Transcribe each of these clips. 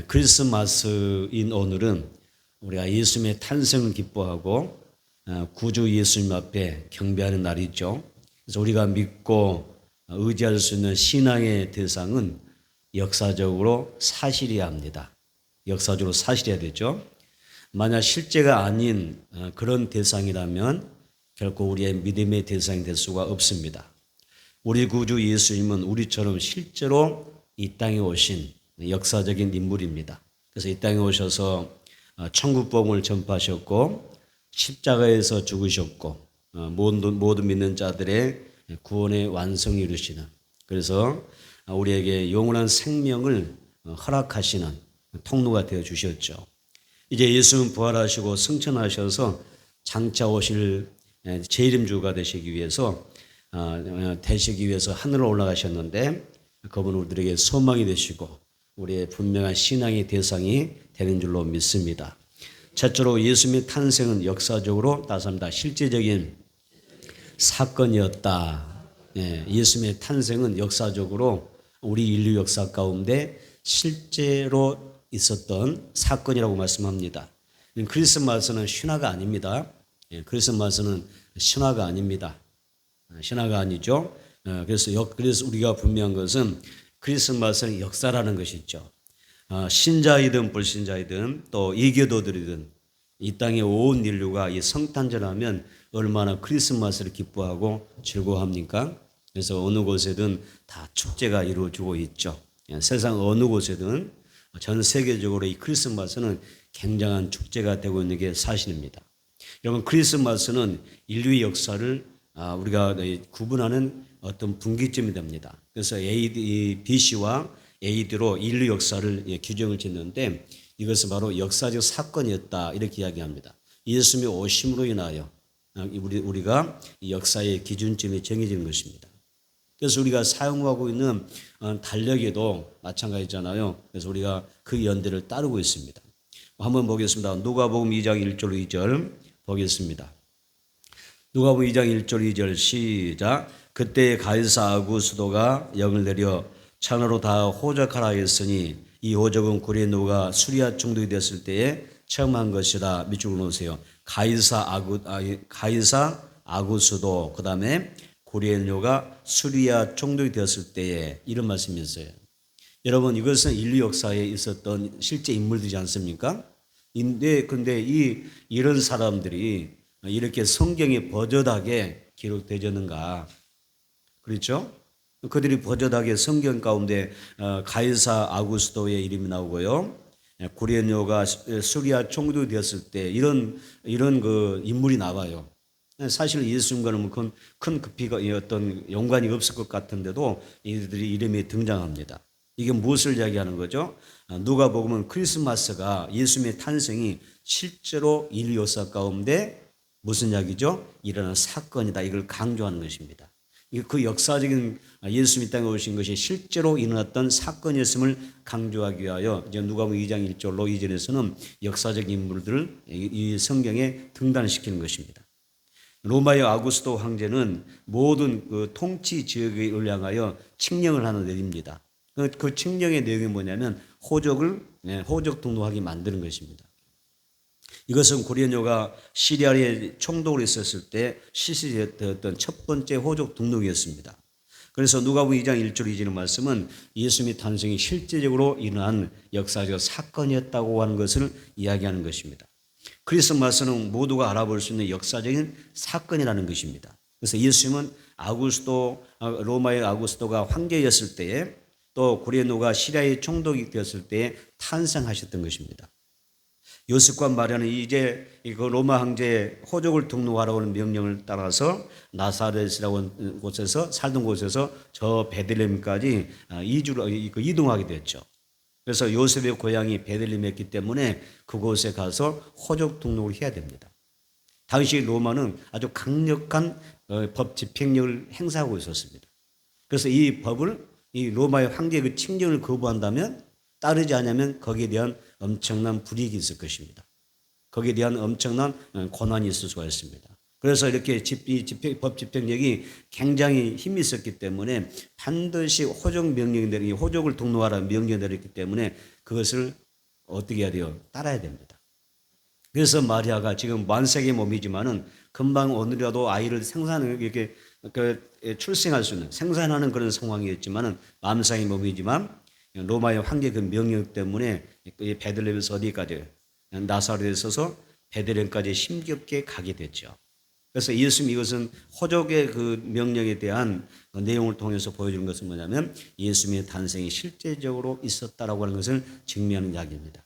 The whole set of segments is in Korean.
크리스마스인 오늘은 우리가 예수님의 탄생을 기뻐하고 구주 예수님 앞에 경배하는 날이죠. 그래서 우리가 믿고 의지할 수 있는 신앙의 대상은 역사적으로 사실이어야 합니다. 역사적으로 사실이어야 되죠. 만약 실제가 아닌 그런 대상이라면 결코 우리의 믿음의 대상이 될 수가 없습니다. 우리 구주 예수님은 우리처럼 실제로 이 땅에 오신 역사적인 인물입니다. 그래서 이 땅에 오셔서 천국복음을 전파하셨고 십자가에서 죽으셨고 모든 믿는 자들의 구원의 완성을 이루시는, 그래서 우리에게 영원한 생명을 허락하시는 통로가 되어 주셨죠. 이제 예수는 부활하시고 승천하셔서 장차 오실 재림주가 되시기 위해서 하늘로 올라가셨는데, 그분은 우리들에게 소망이 되시고 우리의 분명한 신앙의 대상이 되는 줄로 믿습니다. 첫째로 예수님의 탄생은 역사적으로 나섭니다. 실제적인 사건이었다. 예수님의 탄생은 역사적으로 우리 인류 역사 가운데 실제로 있었던 사건이라고 말씀합니다. 크리스마스는 신화가 아닙니다. 크리스마스는 신화가 아닙니다. 신화가 아니죠. 그래서 우리가 분명한 것은 크리스마스는 역사라는 것이죠. 신자이든 불신자이든 또 이교도들이든 이 땅에 온 인류가 이 성탄절하면 얼마나 크리스마스를 기뻐하고 즐거워합니까? 그래서 어느 곳에든 다 축제가 이루어지고 있죠. 세상 어느 곳에든 전 세계적으로 이 크리스마스는 굉장한 축제가 되고 있는 게 사실입니다. 여러분, 크리스마스는 인류의 역사를 우리가 구분하는 어떤 분기점이 됩니다. 그래서 BC와 AD로 인류 역사를 규정을 짓는데, 이것은 바로 역사적 사건이었다 이렇게 이야기합니다. 예수님의 오심으로 인하여 우리가 이 역사의 기준점이 정해지는 것입니다. 그래서 우리가 사용하고 있는 달력에도 마찬가지잖아요. 그래서 우리가 그 연대를 따르고 있습니다. 한번 보겠습니다. 누가복음 2장 1절 2절 보겠습니다. 누가복음 2장 1절 2절 시작. 그때 가이사 아구스도가 영을 내려 천하로 다 호적하라 했으니 이 호적은 구레노가 수리아 총독이 됐을 때에 처음 한 것이라. 밑줄을 놓으세요. 가이사 아구스도, 그 다음에 구레노가 수리아 총독이 되었을 때에, 이런 말씀이 있어요. 여러분, 이것은 인류 역사에 있었던 실제 인물들이지 않습니까? 근데 이런 사람들이 이렇게 성경에 버젓하게 기록되었는가? 그렇죠? 그들이 버젓하게 성경 가운데 가이사 아구스도의 이름이 나오고요, 구레뇨가 수리아 총독이 되었을 때 이런 그 인물이 나와요. 사실 예수님과는 큰 급히가 어떤 연관이 없을 것 같은데도 이들이 이름이 등장합니다. 이게 무엇을 이야기하는 거죠? 누가복음은 크리스마스가, 예수님의 탄생이 실제로 인류 역사 가운데 무슨 이야기죠? 일어난 사건이다, 이걸 강조하는 것입니다. 그 역사적인 예수님이 땅에 오신 것이 실제로 일어났던 사건이었음을 강조하기 위하여 이제 누가복음 2장 1절로 2절에서는 역사적 인물들을 이 성경에 등단시키는 것입니다. 로마의 아구스도 황제는 모든 그 통치 지역을 향하여 칙령을 하나 내립니다. 그 칙령의 내용이 뭐냐면 호적 등록하게 만드는 것입니다. 이것은 구레뇨가 시리아의 총독으로 있었을 때 실시되었던 첫 번째 호적 등록이었습니다. 그래서 누가복음 2장 1절 2절의 말씀은 예수님의 탄생이 실제적으로 일어난 역사적 사건이었다고 하는 것을 이야기하는 것입니다. 크리스마스는 모두가 알아볼 수 있는 역사적인 사건이라는 것입니다. 그래서 예수님은 로마의 아구스도가 황제였을 때에, 또 구레노가 시리아의 총독이 되었을 때에 탄생하셨던 것입니다. 요셉과 마리아는 이제 그 로마 황제의 호적을 등록하라고 하는 명령을 따라서 나사렛이라고 하는 곳에서, 살던 곳에서 저 베들레헴까지 이동하게 됐죠. 그래서 요셉의 고향이 베들레헴이었기 때문에 그곳에 가서 호적 등록을 해야 됩니다. 당시 로마는 아주 강력한 법 집행력을 행사하고 있었습니다. 그래서 이 법을, 이 로마의 황제의 그 칙령을 거부한다면, 따르지 않으면 거기에 대한 엄청난 불이익이 있을 것입니다. 거기에 대한 엄청난 고난이 있을 수가 있습니다. 그래서 이렇게 법 집행력이 굉장히 힘이 있었기 때문에 반드시 호적 명령이 내리기, 호적을 등록하라는 명령이 내렸기 때문에 그것을 어떻게 해야 돼요? 따라야 됩니다. 그래서 마리아가 지금 만세의 몸이지만은 금방 오늘이라도 아이를 이렇게 출생할 수 있는 생산하는 그런 상황이었지만은 만세의 몸이지만 로마의 황제 그 명령 때문에 베들레헴에서 어디까지 나사렛에 있어서 베들레헴까지 힘겹게 가게 됐죠. 그래서 예수님 이것은 호적의 그 명령에 대한 내용을 통해서 보여주는 것은 뭐냐면 예수님의 탄생이 실제적으로 있었다라고 하는 것을 증명하는 이야기입니다.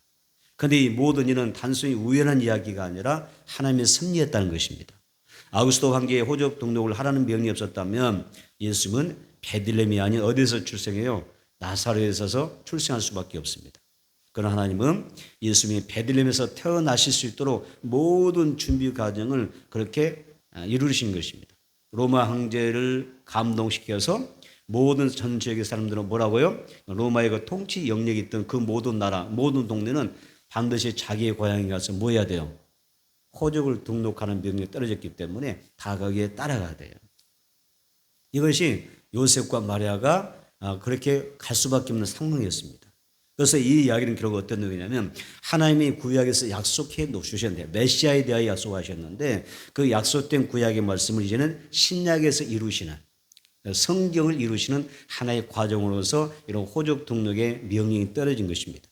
그런데 이 모든 일은 단순히 우연한 이야기가 아니라 하나님의 섭리였다는 것입니다. 아우구스도 황제의 호적 등록을 하라는 명령이 없었다면 예수님은 베들레헴이 아닌 어디서 출생해요? 나사렛에서 출생할 수밖에 없습니다. 그러나 하나님은 예수님이 베들레헴에서 태어나실 수 있도록 모든 준비 과정을 그렇게 이루신 것입니다. 로마 황제를 감동시켜서 모든 전 지역의 사람들은 뭐라고요? 로마의 그 통치 영역이 있던 그 모든 나라, 모든 동네는 반드시 자기의 고향에 가서 뭐 해야 돼요? 호적을 등록하는 명령이 떨어졌기 때문에 다 거기에 따라가야 돼요. 이것이 요셉과 마리아가 그렇게 갈 수밖에 없는 상황이었습니다. 그래서 이 이야기는 결국 어떤 내용이냐면 하나님이 구약에서 약속해 놓으셨는데 메시아에 대하여 약속하셨는데 그 약속된 구약의 말씀을 이제는 신약에서 이루시는 성경을 이루시는 하나의 과정으로서 이런 호적 등록의 명령이 떨어진 것입니다.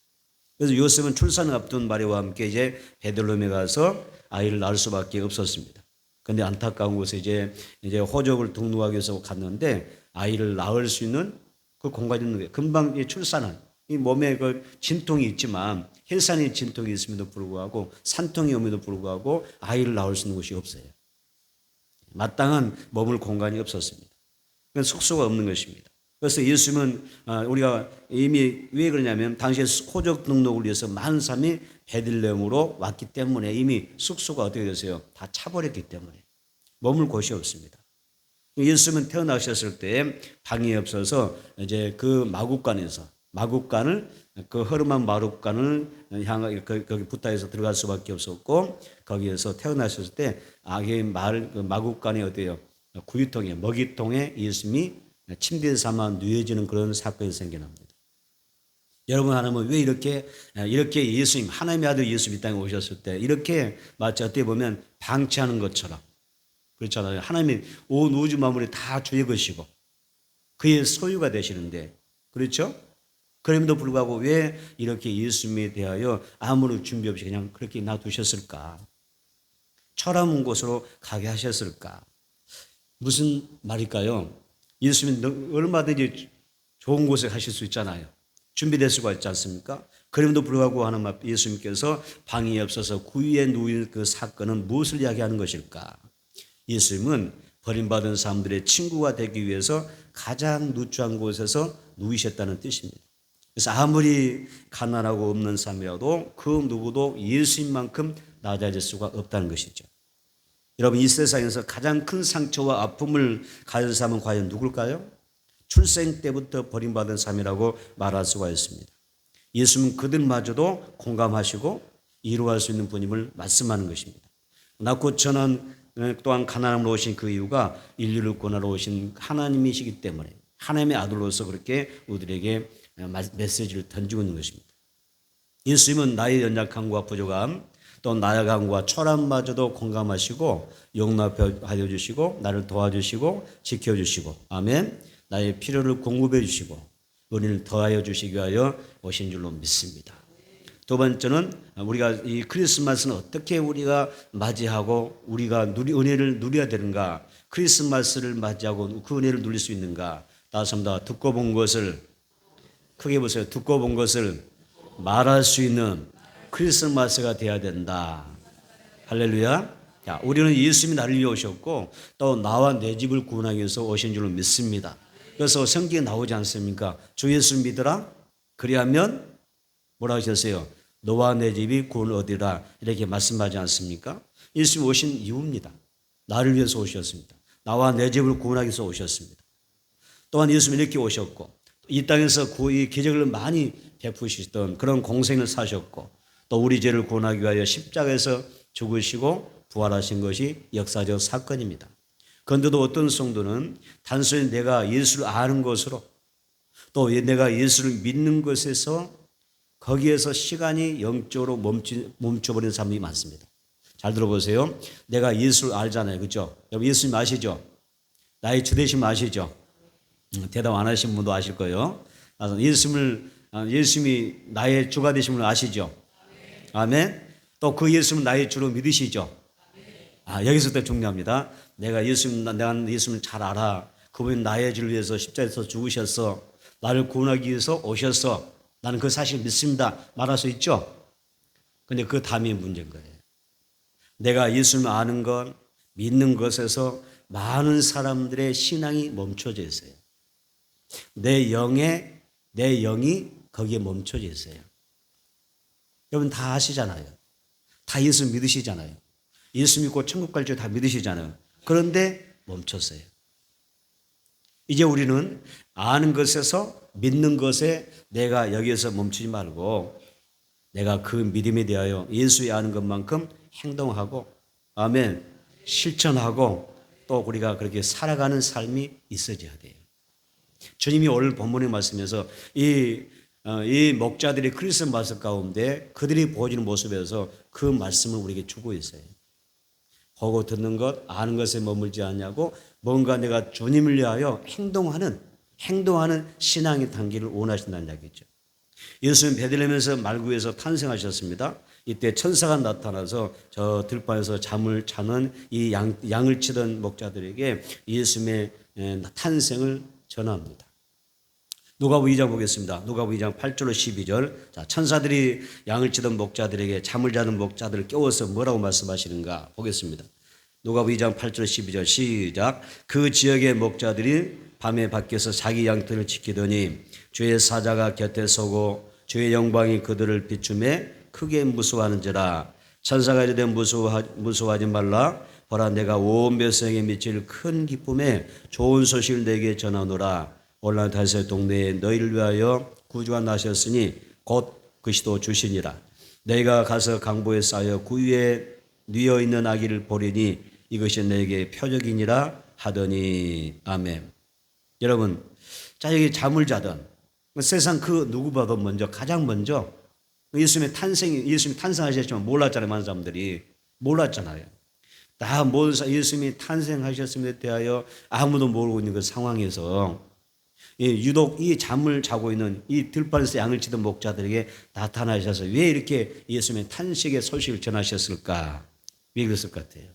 그래서 요셉은 출산을 앞둔 마리아와 함께 이제 베들레헴에 가서 아이를 낳을 수밖에 없었습니다. 그런데 안타까운 곳에 이제 호적을 등록하기 위해서 갔는데 아이를 낳을 수 있는 그 공간이 있는 거예요. 금방 출산한 이 몸에 그 진통이 있지만 혈산의 진통이 있음에도 불구하고 산통이 옴에도 불구하고 아이를 낳을 수 있는 곳이 없어요. 마땅한 머물 공간이 없었습니다. 그건 숙소가 없는 것입니다. 그래서 예수님은 우리가 이미 왜 그러냐면 당시에 호적 등록을 위해서 많은 사람이 베들레헴으로 왔기 때문에 이미 숙소가 어떻게 됐어요? 다 차버렸기 때문에 머물 곳이 없습니다. 예수님은 태어나셨을 때 방이 없어서 이제 그 마국간을 그 허름한 마국간을 향해 거기 부타에서 들어갈 수밖에 없었고 거기에서 태어나셨을 때 그 마국간에 어때요? 구유통에 먹이통에 예수님이 침대에 삼아 누워지는 그런 사건이 생겨납니다. 여러분 하나님은 왜 이렇게 예수님 하나님의 아들 예수님 이 땅에 오셨을 때 이렇게 마치 어떻게 보면 방치하는 것처럼 그렇잖아요. 하나님이 온 우주 만물이 다 주의 것이고 그의 소유가 되시는데 그렇죠? 그럼에도 불구하고 왜 이렇게 예수님에 대하여 아무런 준비 없이 그냥 그렇게 놔두셨을까? 철없는 곳으로 가게 하셨을까? 무슨 말일까요? 예수님은 얼마든지 좋은 곳에 가실 수 있잖아요. 준비될 수가 있지 않습니까? 그럼에도 불구하고 하는 예수님께서 방이 없어서 구유에 누운 그 사건은 무엇을 이야기하는 것일까? 예수님은 버림받은 사람들의 친구가 되기 위해서 가장 누추한 곳에서 누우셨다는 뜻입니다. 그래서 아무리 가난하고 없는 사람이라도 그 누구도 예수님만큼 낮아질 수가 없다는 것이죠. 여러분 이 세상에서 가장 큰 상처와 아픔을 가진 사람은 과연 누굴까요? 출생 때부터 버림받은 사람이라고 말할 수가 있습니다. 예수님은 그들마저도 공감하시고 이루할 수 있는 분임을 말씀하는 것입니다. 낳고 천한 또한 가난함으로 오신 그 이유가 인류를 구원하러 오신 하나님이시기 때문에 하나님의 아들로서 그렇게 우리들에게 메시지를 던지고 있는 것입니다. 예수님은 나의 연약함과 부족함 또 나약함과 초라함마저도 공감하시고 용납하여 주시고 나를 도와주시고 지켜주시고 아멘 나의 필요를 공급해 주시고 은혜를 더하여 주시기 위하여 오신 줄로 믿습니다. 두 번째는 우리가 이 크리스마스는 어떻게 우리가 맞이하고 우리가 은혜를 누려야 되는가 크리스마스를 맞이하고 그 은혜를 누릴 수 있는가 다섯입니다. 듣고 본 것을 크게 보세요. 듣고 본 것을 말할 수 있는 크리스마스가 되어야 된다. 할렐루야. 자, 우리는 예수님이 나를 위해 오셨고 또 나와 내 집을 구원하기 위해서 오신 줄로 믿습니다. 그래서 성경에 나오지 않습니까? 주 예수 믿으라. 그리하면 뭐라 하셨어요? 너와 내 집이 구원을 얻으리라. 이렇게 말씀하지 않습니까? 예수님 오신 이유입니다. 나를 위해서 오셨습니다. 나와 내 집을 구원하기 위해서 오셨습니다. 또한 예수님이 이렇게 오셨고 이 땅에서 이 기적을 많이 베푸시던 그런 공생을 사셨고 또 우리 죄를 구원하기 위하여 십자가에서 죽으시고 부활하신 것이 역사적 사건입니다. 그런데도 어떤 성도는 단순히 내가 예수를 아는 것으로 또 내가 예수를 믿는 것에서 거기에서 시간이 영적으로 멈춰버리는 사람이 많습니다. 잘 들어보세요. 내가 예수를 알잖아요. 그렇죠? 여러분 예수님 아시죠? 나의 주 되심 아시죠? 대답 안 하신 분도 아실 거예요. 예수님이 나의 주가 되심을 아시죠? 아멘. 또 그 예수님은 나의 주로 믿으시죠? 여기서부터 중요합니다. 내가 예수님을 잘 알아. 그분이 나의 죄를 위해서 십자가에서 죽으셨어. 나를 구원하기 위해서 오셨어. 나는 그 사실 믿습니다. 말할 수 있죠? 근데 그 다음이 문제인 거예요. 내가 예수님을 아는 것, 믿는 것에서 많은 사람들의 신앙이 멈춰져 있어요. 내 영이 거기에 멈춰져 있어요. 여러분 다 아시잖아요. 다 예수 믿으시잖아요. 예수 믿고 천국 갈 줄 다 믿으시잖아요. 그런데 멈췄어요. 이제 우리는 아는 것에서 믿는 것에 내가 여기에서 멈추지 말고 내가 그 믿음에 대하여 예수의 아는 것만큼 행동하고 아멘 실천하고 또 우리가 그렇게 살아가는 삶이 있어져야 돼요. 주님이 오늘 본문의 말씀에서 이 목자들이 그리스도 말씀 가운데 그들이 보여주는 모습에서 그 말씀을 우리에게 주고 있어요. 보고 듣는 것, 아는 것에 머물지 않냐고 뭔가 내가 주님을 위하여 행동하는 신앙의 단계를 원하신다는 이야기죠. 예수님 베들레헴에서 말구에서 탄생하셨습니다. 이때 천사가 나타나서 저 들판에서 잠을 자는 이 양을 치던 목자들에게 예수님의 탄생을 전합니다. 누가복음 2장 보겠습니다. 누가복음 2장 8절로 12절. 자, 천사들이 양을 치던 목자들에게 잠을 자는 목자들을 깨워서 뭐라고 말씀하시는가 보겠습니다. 누가복음 2장 8절 12절 시작. 그 지역의 목자들이 밤에 밖에서 자기 양털을 지키더니 주의 사자가 곁에 서고 주의 영광이 그들을 비추매 크게 무서워하는지라. 천사가 이르되 무서워하지 말라. 보라 내가 온 백성에게 미칠 큰 기쁨에 좋은 소식을 내게 전하노라. 올라 다윗의 동네에 너희를 위하여 구주가 나셨으니 곧 그리스도 주시니라. 너희가 가서 강보에 쌓여 구유에 뉘어 있는 아기를 보리니 이것이 너에게 표적이니라 하더니 아멘. 여러분, 자 여기 잠을 자던 세상 그 누구보다도 먼저 가장 먼저 예수님이 탄생하셨지만 몰랐잖아요. 많은 사람들이 몰랐잖아요. 예수님이 탄생하셨음에 대하여 아무도 모르고 있는 그 상황에서 유독 이 잠을 자고 있는 이 들판에서 양을 치던 목자들에게 나타나셔서 왜 이렇게 예수님의 탄식의 소식을 전하셨을까? 왜 그랬을 것 같아요?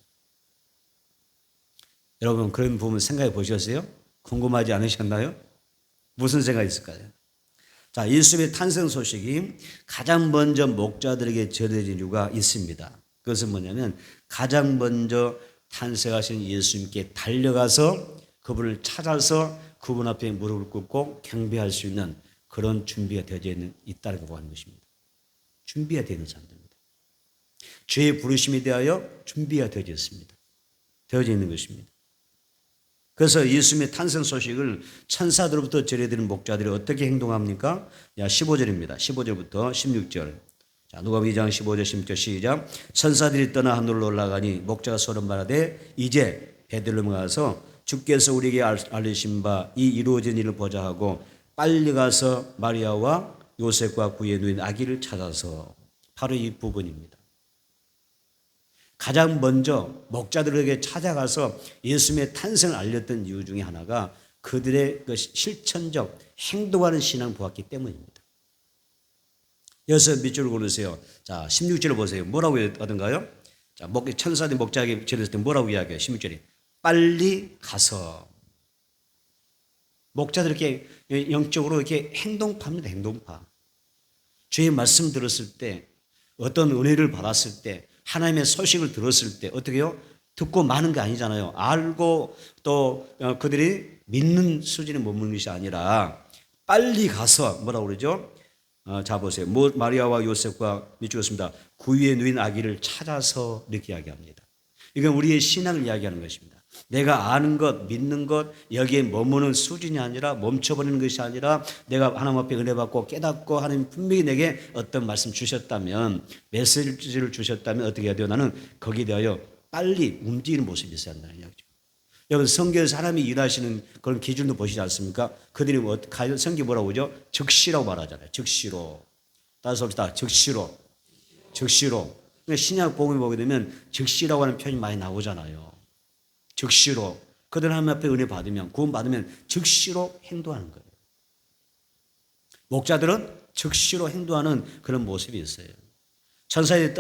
여러분 그런 부분 생각해 보셨어요? 궁금하지 않으셨나요? 무슨 생각이 있을까요? 자, 예수님의 탄생 소식이 가장 먼저 목자들에게 전해진 이유가 있습니다. 그것은 뭐냐면 가장 먼저 탄생하신 예수님께 달려가서 그분을 찾아서 그분 앞에 무릎을 꿇고 경배할 수 있는 그런 준비가 되어져 있다는 거 하는 것입니다. 준비가 되는 사람들입니다. 죄의 부르심에 대하여 준비가 되어져 있습니다. 되어져 있는 것입니다. 그래서 예수님의 탄생 소식을 천사들로부터 전해드리는 목자들이 어떻게 행동합니까? 15절입니다. 15절부터 16절. 자, 누가복음 2장 15절 16절 시작. 천사들이 떠나 하늘로 올라가니 목자가 서로 말하되 이제 베들레헴에 가서 주께서 우리에게 알리신 바 이 이루어진 일을 보자 하고 빨리 가서 마리아와 요셉과 그의 누인 아기를 찾아서 바로 이 부분입니다. 가장 먼저 목자들에게 찾아가서 예수님의 탄생을 알렸던 이유 중에 하나가 그들의 그 실천적 행동하는 신앙을 보았기 때문입니다. 여기서 밑줄을 그으세요. 자, 16절을 보세요. 뭐라고 하던가요? 자, 천사들이 목자에게 전했을 때 뭐라고 이야기해요? 16절이 빨리 가서. 목자들에게 영적으로 이렇게 행동파입니다. 행동파. 주의 말씀 들었을 때, 어떤 은혜를 받았을 때, 하나님의 소식을 들었을 때 어떻게 해요? 듣고 마는 게 아니잖아요. 알고 또 그들이 믿는 수준에 머무는 것이 아니라 빨리 가서 뭐라고 그러죠? 자 보세요. 마리아와 요셉과 밑줄었습니다. 구유에 누인 아기를 찾아서 이렇게 이야기합니다. 이건 우리의 신앙을 이야기하는 것입니다. 내가 아는 것, 믿는 것, 여기에 머무는 수준이 아니라 멈춰버리는 것이 아니라 내가 하나님 앞에 은혜 받고 깨닫고 하나님 분명히 내게 어떤 말씀 주셨다면, 메시지를 주셨다면 어떻게 해야 돼요? 나는 거기에 대하여 빨리 움직이는 모습이 있어야 한다는 이야기죠. 여러분 성경에서 사람이 일하시는 그런 기준도 보시지 않습니까? 그들이 성경이 뭐라고 하죠? 즉시라고 말하잖아요. 즉시로. 따라서 봅시다. 즉시로. 즉시로. 신약 복음에 보게 되면 즉시라고 하는 표현이 많이 나오잖아요. 즉시로. 그들 하나님 앞에 은혜 받으면, 구원 받으면 즉시로 행동하는 거예요. 목자들은 즉시로 행동하는 그런 모습이 있어요. 천사들이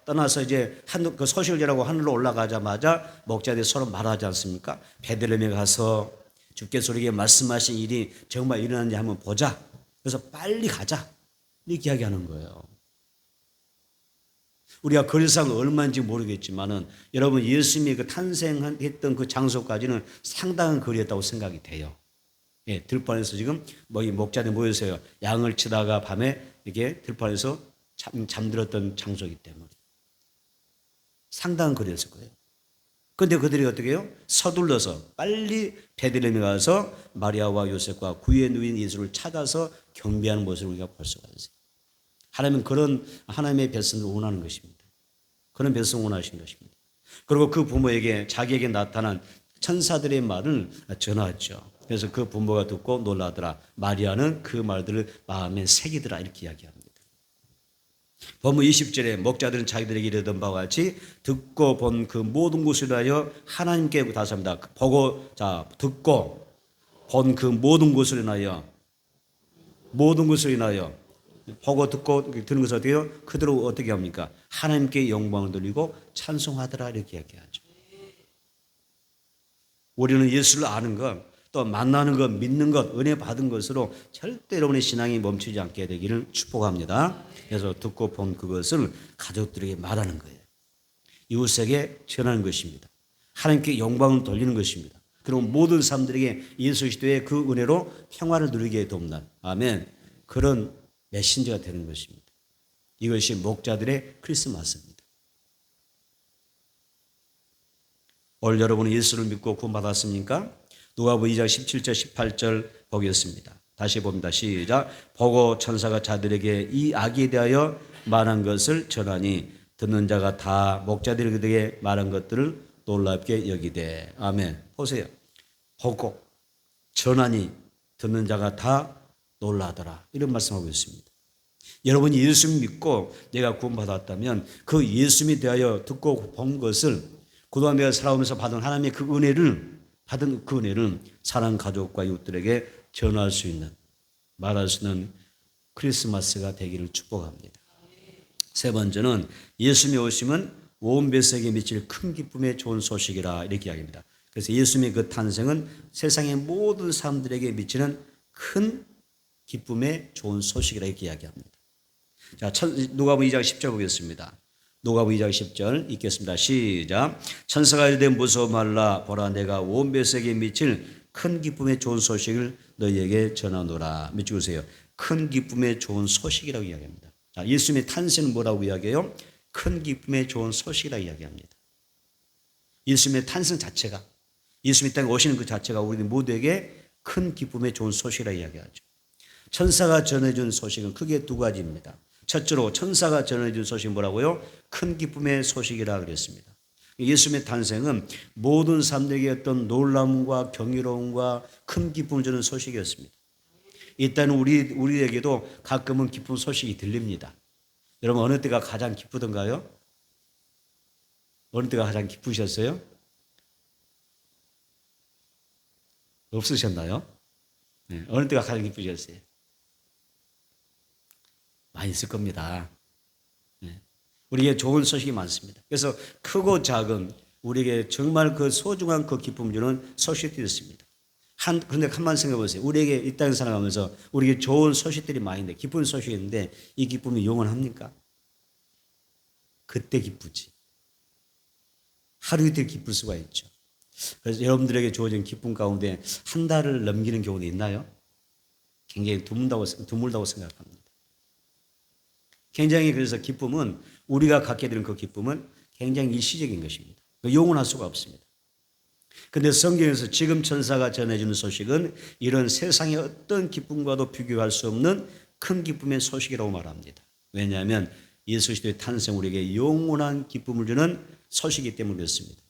떠나서 이제 그 소식을 전하고 하늘로 올라가자마자 목자들이 서로 말하지 않습니까? 베들레헴에 가서 주께서 우리에게 말씀하신 일이 정말 일어났는지 한번 보자. 그래서 빨리 가자. 이렇게 이야기하는 거예요. 우리가 거리상 얼마인지 모르겠지만은 여러분 예수님이 그 탄생했던 그 장소까지는 상당한 거리였다고 생각이 돼요. 예, 들판에서 지금 이 목자들 모여서요. 양을 치다가 밤에 이렇게 들판에서 잠들었던 장소이기 때문에 상당한 거리였을 거예요. 그런데 그들이 어떻게 해요? 서둘러서 빨리 베들레헴에 가서 마리아와 요셉과 구유에 누인 예수를 찾아서 경배하는 모습을 우리가 볼 수가 있어요. 하나님은 그런 하나님의 백성을 원하는 것입니다. 그런 백성을 원하신 것입니다. 그리고 그 부모에게 자기에게 나타난 천사들의 말을 전하죠. 그래서 그 부모가 듣고 놀라더라. 마리아는 그 말들을 마음에 새기더라. 이렇게 이야기합니다. 본문 20절에 목자들은 자기들에게 이르던 바와 같이 듣고 본 그 모든 것을 위하여 하나님께 다스합니다. 듣고 본 그 모든 것을 인하여 보고 듣고 들은 것을 어떻게 해요? 그대로 어떻게 합니까? 하나님께 영광을 돌리고 찬송하더라 이렇게 이야기하죠. 우리는 예수를 아는 것, 또 만나는 것, 믿는 것, 은혜 받은 것으로 절대 여러분의 신앙이 멈추지 않게 되기를 축복합니다. 그래서 듣고 본 그것을 가족들에게 말하는 거예요. 이웃에게 전하는 것입니다. 하나님께 영광을 돌리는 것입니다. 그리고 모든 사람들에게 예수 그리스도의 그 은혜로 평화를 누리게 돕는 아멘. 그런 메신저가 되는 것입니다. 이것이 목자들의 크리스마스입니다. 오늘 여러분은 예수를 믿고 구원받았습니까? 누가복음 2장 17절 18절 보겠습니다. 다시 봅니다. 시작. 보고 천사가 자들에게 이 아기에 대하여 말한 것을 전하니 듣는 자가 다 목자들이 그들에게 말한 것들을 놀랍게 여기되. 아멘. 보세요. 보고 전하니 듣는 자가 다 놀라더라. 이런 말씀하고 있습니다. 여러분이 예수 믿고 내가 구원받았다면 그 예수님에 대하여 듣고 본 것을 그동안 내가 살아오면서 받은 하나님의 그 은혜를 사랑 가족과 이웃들에게 전할 수 있는, 말할 수 있는 크리스마스가 되기를 축복합니다. 세 번째는 예수님의 오심은 온 백성에게 미칠 큰 기쁨의 좋은 소식이라 이렇게 이야기합니다. 그래서 예수님의 그 탄생은 세상의 모든 사람들에게 미치는 큰 기쁨의 좋은 소식이라 이렇게 이야기합니다. 자, 누가복음 2장 10절 보겠습니다. 누가복음 2장 10절 읽겠습니다. 시작. 천사가 이르되 무서워 말라. 보라 내가 온 백성에게 미칠 큰 기쁨의 좋은 소식을 너희에게 전하노라. 몇 줄 보세요. 큰 기쁨의 좋은 소식이라고 이야기합니다. 자, 예수님의 탄생은 뭐라고 이야기해요? 큰 기쁨의 좋은 소식이라고 이야기합니다. 예수님의 탄생 자체가, 예수님이 땅에 오시는 그 자체가 우리 모두에게 큰 기쁨의 좋은 소식이라고 이야기하죠. 천사가 전해준 소식은 크게 두 가지입니다. 첫째로 천사가 전해준 소식이 뭐라고요? 큰 기쁨의 소식이라 그랬습니다. 예수님의 탄생은 모든 사람들에게 어떤 놀라움과 경이로움과 큰 기쁨을 주는 소식이었습니다. 일단 우리에게도 가끔은 기쁜 소식이 들립니다. 여러분 어느 때가 가장 기쁘던가요? 어느 때가 가장 기쁘셨어요? 없으셨나요? 네, 어느 때가 가장 기쁘셨어요? 많이 있을 겁니다. 네. 우리에게 좋은 소식이 많습니다. 그래서 크고 작은 우리에게 정말 그 소중한 그 기쁨을 주는 소식들이 있습니다. 그런데 한번 생각해 보세요. 우리에게 이 땅에 살아가면서 우리에게 좋은 소식들이 많이 있는데, 기쁜 소식이 있는데 이 기쁨이 영원합니까? 그때 기쁘지. 하루 이틀 기쁠 수가 있죠. 그래서 여러분들에게 주어진 기쁨 가운데 한 달을 넘기는 경우도 있나요? 굉장히 드물다고 생각합니다. 굉장히 그래서 기쁨은 우리가 갖게 되는 그 기쁨은 굉장히 일시적인 것입니다. 영원할 수가 없습니다. 그런데 성경에서 지금 천사가 전해주는 소식은 이런 세상의 어떤 기쁨과도 비교할 수 없는 큰 기쁨의 소식이라고 말합니다. 왜냐하면 예수 그리스도의 탄생 우리에게 영원한 기쁨을 주는 소식이기 때문에 그렇습니다.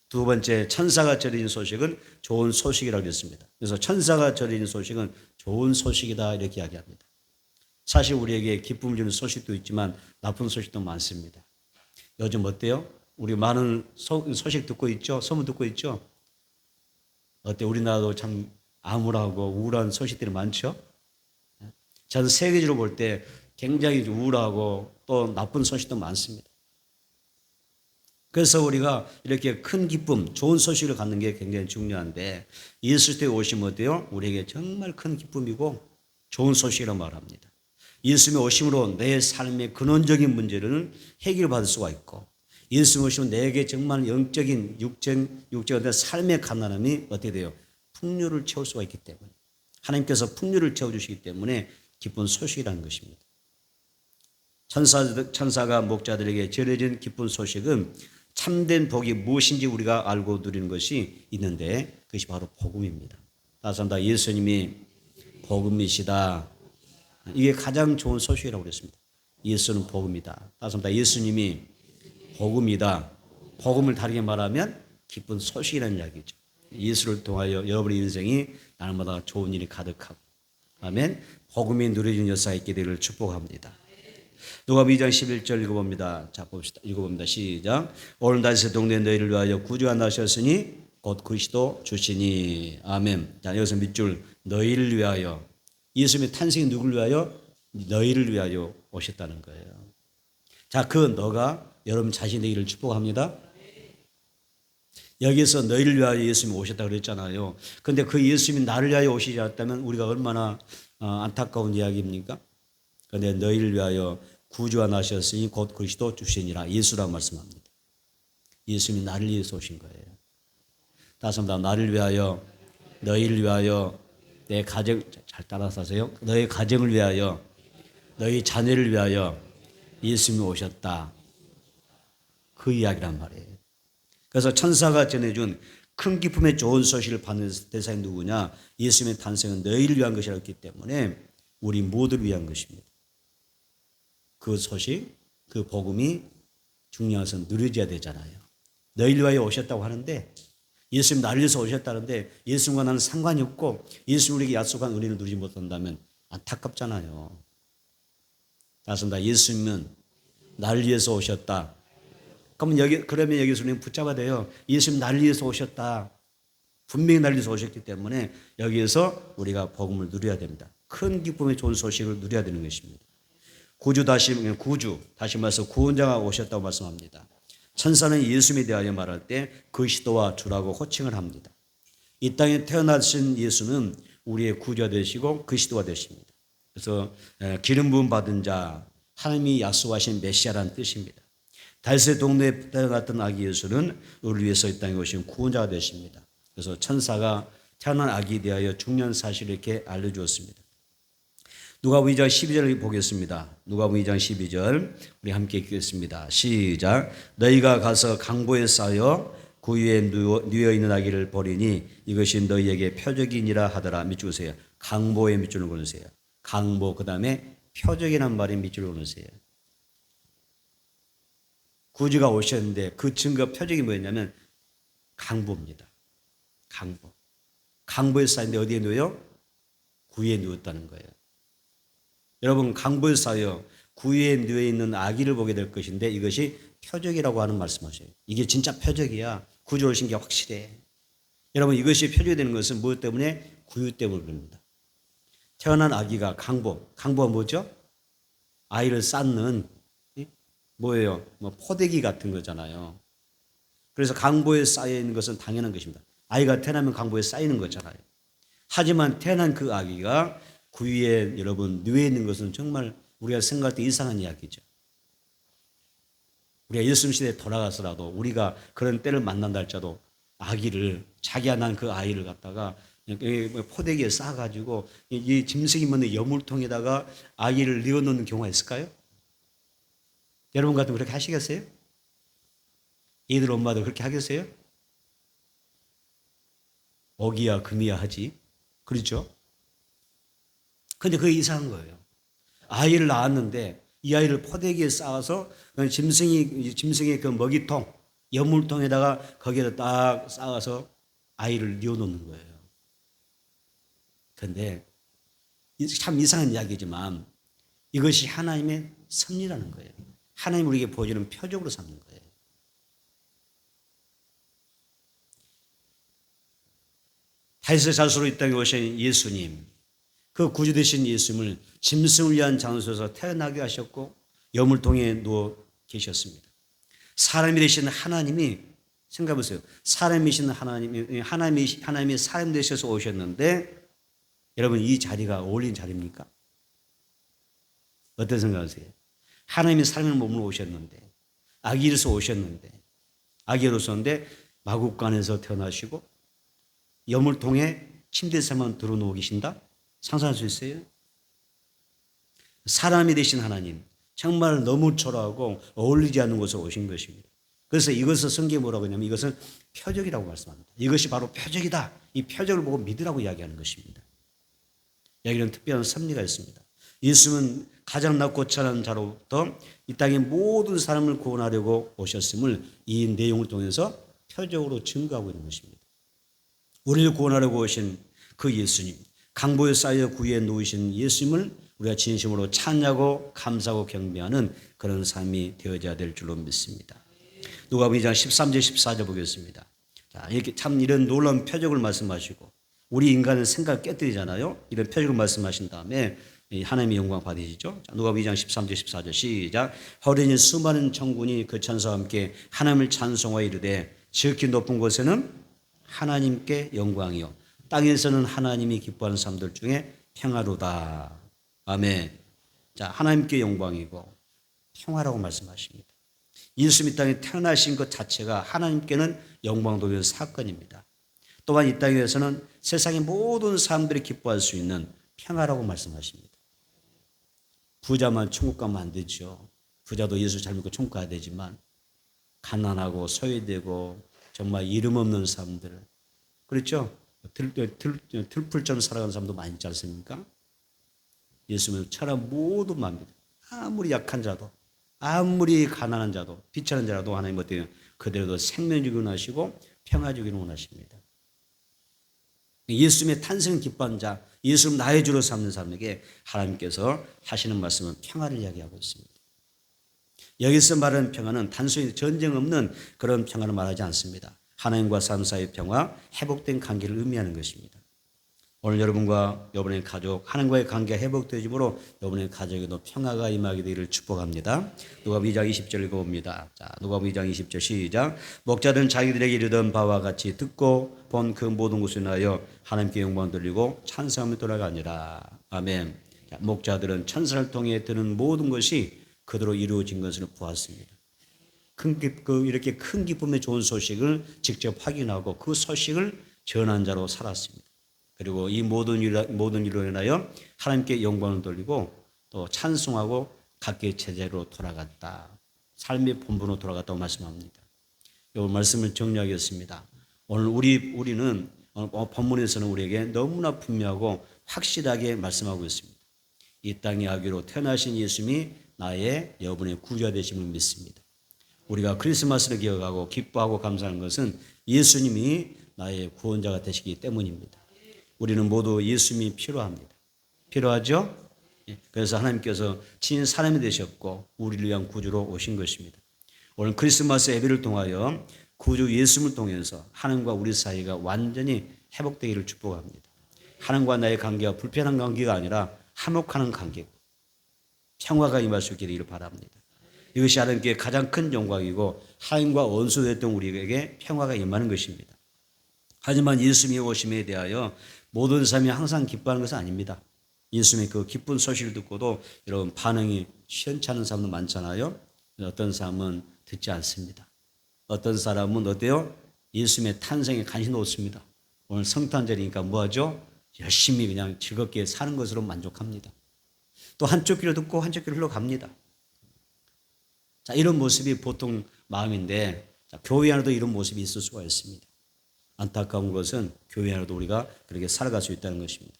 두 번째, 천사가 전해진 소식은 좋은 소식이라고 했습니다. 그래서 천사가 전해진 소식은 좋은 소식이다 이렇게 이야기합니다. 사실 우리에게 기쁨을 주는 소식도 있지만 나쁜 소식도 많습니다. 요즘 어때요? 우리 많은 소식 듣고 있죠? 소문 듣고 있죠? 어때? 우리나라도 참 암울하고 우울한 소식들이 많죠? 전 세계적으로 볼 때 굉장히 우울하고 또 나쁜 소식도 많습니다. 그래서 우리가 이렇게 큰 기쁨, 좋은 소식을 갖는 게 굉장히 중요한데 예수 때 오시면 어때요? 우리에게 정말 큰 기쁨이고 좋은 소식이라고 말합니다. 예수님의 오심으로 내 삶의 근원적인 문제를 해결받을 수가 있고 예수님 오시면 내게 정말 영적인 육적인 삶의 가난함이 어떻게 돼요? 풍요를 채울 수가 있기 때문에 하나님께서 풍요를 채워주시기 때문에 기쁜 소식이라는 것입니다. 천사가 목자들에게 전해진 기쁜 소식은 참된 복이 무엇인지 우리가 알고 누리는 것이 있는데 그것이 바로 복음입니다. 다시 한번 예수님이 복음이시다. 이게 가장 좋은 소식이라고 그랬습니다. 예수는 복음이다. 다시 한번 예수님이 복음이다. 복음을 다르게 말하면 기쁜 소식이라는 이야기죠. 예수를 통하여 여러분의 인생이 날마다 좋은 일이 가득하고 아멘. 복음이 누려진 역사가 있게 되기를 축복합니다. 누가복음 2장 11절 읽어봅니다. 자, 봅시다. 읽어봅니다. 시작. 오늘 다윗의 동네에 너희를 위하여 구주가 나셨으니 곧 그리스도 주시니. 아멘. 자, 여기서 밑줄 너희를 위하여. 예수님의 탄생이 누구를 위하여? 너희를 위하여 오셨다는 거예요. 자, 그 너가 여러분 자신의 일을 축복합니다. 여기서 너희를 위하여 예수님이 오셨다고 그랬잖아요. 그런데 그 예수님이 나를 위하여 오시지 않았다면 우리가 얼마나 안타까운 이야기입니까? 그런데 너희를 위하여 구주가 나셨으니 곧 그리스도 주시니라. 예수라고 말씀합니다. 예수님이 나를 위해서 오신 거예요. 다시 한번 나를 위하여, 너희를 위하여, 내 가정, 잘 따라서 하세요. 너희 가정을 위하여, 너희 자녀를 위하여 예수님이 오셨다. 그 이야기란 말이에요. 그래서 천사가 전해준 큰 기쁨의 좋은 소식을 받는 대상이 누구냐? 예수님의 탄생은 너희를 위한 것이었기 때문에 우리 모두를 위한 것입니다. 그 소식, 그 복음이 중요해서 누려져야 되잖아요. 너희를 위하여 오셨다고 하는데 예수님 나를 위해서 오셨다는데 예수님과 나는 상관이 없고 예수님 우리에게 약속한 은혜를 누리지 못한다면 안타깝잖아요. 맞습니다. 예수님은 나를 위해서 오셨다. 그러면 여기서 우리는 붙잡아야 돼요. 예수님 나를 위해서 오셨다. 분명히 나를 위해서 오셨기 때문에 여기에서 우리가 복음을 누려야 됩니다. 큰 기쁨의 좋은 소식을 누려야 되는 것입니다. 구주 다시 말해서 구원자가 오셨다고 말씀합니다. 천사는 예수님에 대하여 말할 때 그리스도와 주라고 호칭을 합니다. 이 땅에 태어나신 예수는 우리의 구주가 되시고 그리스도가 되십니다. 그래서 기름 부음 받은 자, 하나님이 약속하신 메시아라는 뜻입니다. 다윗의 동네에 태어났던 아기 예수는 우리를 위해서 이 땅에 오신 구원자가 되십니다. 그래서 천사가 태어난 아기에 대하여 중요한 사실을 이렇게 알려주었습니다. 누가복음 2장 12절을 보겠습니다. 누가복음 2장 12절 우리 함께 읽겠습니다. 시작. 너희가 가서 강보에 쌓여 그 위에 누워 있는 아기를 보리니 이것이 너희에게 표적이니라 하더라. 밑줄 그으세요. 강보에 밑줄을 그으세요. 강보 그 다음에 표적이라는 말에 밑줄을 그으세요. 구주가 오셨는데 그 증거 표적이 뭐였냐면 강보입니다. 강보. 강보에 쌓인데 어디에 누워요? 구위에 누웠다는 거예요. 여러분 강보에 쌓여 구위에 누워 있는 아기를 보게 될 것인데 이것이 표적이라고 하는 말씀하셔요. 이게 진짜 표적이야. 구주 오신 게 확실해. 여러분 이것이 표적이 되는 것은 무엇 때문에? 구유 때문에 그럽니다. 태어난 아기가 강보가 뭐죠? 아이를 쌓는 뭐예요? 포대기 같은 거잖아요. 그래서 강보에 쌓여 있는 것은 당연한 것입니다. 아이가 태어나면 강보에 쌓이는 거잖아요. 하지만 태어난 그 아기가 구위에 여러분 누워 있는 것은 정말 우리가 생각할 때 이상한 이야기죠. 우리가 예수님 시대에 돌아가서라도 우리가 그런 때를 만난다 할지라도 아기를 자기가 난 그 아이를 갖다가 포대기에 싸가지고 이 짐승이 먹는 여물통에다가 아기를 넣어놓는 경우가 있을까요? 여러분 같으면 그렇게 하시겠어요? 이들 엄마도 그렇게 하겠어요? 어기야 금이야 하지. 그렇죠? 근데 그게 이상한 거예요. 아이를 낳았는데 이 아이를 포대기에 쌓아서 짐승의 그 먹이통, 여물통에다가 거기에다 딱 쌓아서 아이를 뉘어놓는 거예요. 그런데 참 이상한 이야기지만 이것이 하나님의 섭리라는 거예요. 하나님 우리에게 보여주는 표적으로 삼는 거예요. 다윗의 자손으로 이 땅에 오신 예수님, 그 구주 되신 예수님을 짐승을 위한 장소에서 태어나게 하셨고 여물통에 누워 계셨습니다. 사람이 되신 하나님이 생각해 보세요. 사람이신 하나님이 사람 되셔서 오셨는데 여러분 이 자리가 어울린 자리입니까? 어떤 생각하세요? 하나님이 사람의 몸으로 오셨는데 아기로서 오셨는데 아기로서인데 마국간에서 태어나시고 여물통에 침대에서만 들어누워 계신다? 상상할 수 있어요? 사람이 되신 하나님, 정말 너무 초라하고 어울리지 않는 곳으로 오신 것입니다. 그래서 이것을 성경에 뭐라고 하냐면 이것은 표적이라고 말씀합니다. 이것이 바로 표적이다. 이 표적을 보고 믿으라고 이야기하는 것입니다. 여기는 특별한 섭리가 있습니다. 예수는 가장 낮고 천한 자로부터 이 땅의 모든 사람을 구원하려고 오셨음을 이 내용을 통해서 표적으로 증거하고 있는 것입니다. 우리를 구원하려고 오신 그 예수님, 강보에 쌓여 구유에 놓으신 예수님을 우리가 진심으로 찬양하고 감사하고 경배하는 그런 삶이 되어져야 될 줄로 믿습니다. 누가복음 2장 13절 14절 보겠습니다. 자, 이렇게 참 이런 놀라운 표적을 말씀하시고 우리 인간의 생각을 깨뜨리잖아요. 이런 표적을 말씀하신 다음에 하나님의 영광 받으시죠. 누가복음 2장 13절 14절 시작. 허련히 수많은 천군이 그 천사와 함께 하나님을 찬송하여 이르되 지극히 높은 곳에는 하나님께 영광이요 땅에서는 하나님이 기뻐하는 사람들 중에 평화로다. 아멘. 자, 하나님께 영광이고 평화라고 말씀하십니다. 예수님 이 땅에 태어나신 것 자체가 하나님께는 영광도의 사건입니다. 또한 이 땅에서는 세상의 모든 사람들이 기뻐할 수 있는 평화라고 말씀하십니다. 부자만 천국 가면 안 되죠. 부자도 예수 잘 믿고 천국 가야 되지만 가난하고 소외되고 정말 이름 없는 사람들, 그렇죠? 들풀처럼 살아가는 사람도 많이 있지 않습니까? 예수님은 천하 모두 맙니다. 아무리 약한 자도, 아무리 가난한 자도, 비천한 자라도 하나님 어때요? 그대로도 생명주기를 원하시고 평화주기를 원하십니다. 예수님의 탄생 기뻐하는 자, 예수님 나의 주로 삼는 사람에게 하나님께서 하시는 말씀은 평화를 이야기하고 있습니다. 여기서 말하는 평화는 단순히 전쟁 없는 그런 평화를 말하지 않습니다. 하나님과 사람 사이의 평화, 회복된 관계를 의미하는 것입니다. 오늘 여러분과 여러분의 가족, 하나님과의 관계가 회복되므로 여러분의 가족에도 평화가 임하게 되기를 축복합니다. 누가복음 2장 20절 읽어봅니다. 자, 누가복음 2장 20절 시작. 목자들은 자기들에게 이르던 바와 같이 듣고 본 그 모든 것에 인하여 하나님께 영광 돌리고 찬송하며 돌아가니라. 아멘. 자, 목자들은 천사를 통해 듣는 모든 것이 그대로 이루어진 것을 보았습니다. 이렇게 큰 기쁨의 좋은 소식을 직접 확인하고 그 소식을 전한 자로 살았습니다. 그리고 이 모든 일로 인하여 하나님께 영광을 돌리고 또 찬송하고 각기의 제자로 돌아갔다. 삶의 본분으로 돌아갔다고 말씀합니다. 이 말씀을 정리하겠습니다. 오늘 우리는 본문에서는 우리에게 너무나 분명하고 확실하게 말씀하고 있습니다. 이 땅의 아기로 태어나신 예수님이 나의 여러분의 구주가 되심을 믿습니다. 우리가 크리스마스를 기억하고 기뻐하고 감사하는 것은 예수님이 나의 구원자가 되시기 때문입니다. 우리는 모두 예수님이 필요합니다. 필요하죠? 그래서 하나님께서 친히 사람이 되셨고 우리를 위한 구주로 오신 것입니다. 오늘 크리스마스 예배를 통하여 구주 예수님을 통해서 하나님과 우리 사이가 완전히 회복되기를 축복합니다. 하나님과 나의 관계가 불편한 관계가 아니라 화목하는 관계, 평화가 임할 수 있기를 바랍니다. 이것이 하나님께 가장 큰 영광이고 하나님과 원수됐던 우리에게 평화가 임하는 것입니다. 하지만 예수님의 오심에 대하여 모든 사람이 항상 기뻐하는 것은 아닙니다. 예수님의 그 기쁜 소식을 듣고도 여러분 반응이 시원찮은 사람도 많잖아요. 어떤 사람은 듣지 않습니다. 어떤 사람은 어때요? 예수님의 탄생에 관심도 없습니다. 오늘 성탄절이니까 뭐하죠? 열심히 그냥 즐겁게 사는 것으로 만족합니다. 또 한쪽 귀로 듣고 한쪽 귀로 흘러갑니다. 자, 이런 모습이 보통 마음인데 교회 안에도 이런 모습이 있을 수가 있습니다. 안타까운 것은 교회 안에도 우리가 그렇게 살아갈 수 있다는 것입니다.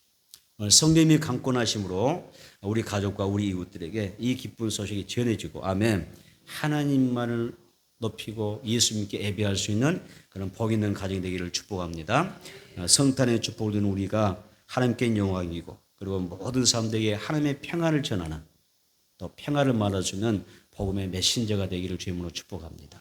성령님이 강권하심으로 우리 가족과 우리 이웃들에게 이 기쁜 소식이 전해지고 아멘. 하나님만을 높이고 예수님께 예배할 수 있는 그런 복 있는 가정이 되기를 축복합니다. 성탄의 축복을 듣는 우리가 하나님께 영광이고 그리고 모든 사람들에게 하나님의 평안을 전하는 또 평안을 말할 수 있는 복음의 메신저가 되기를 주님으로 축복합니다.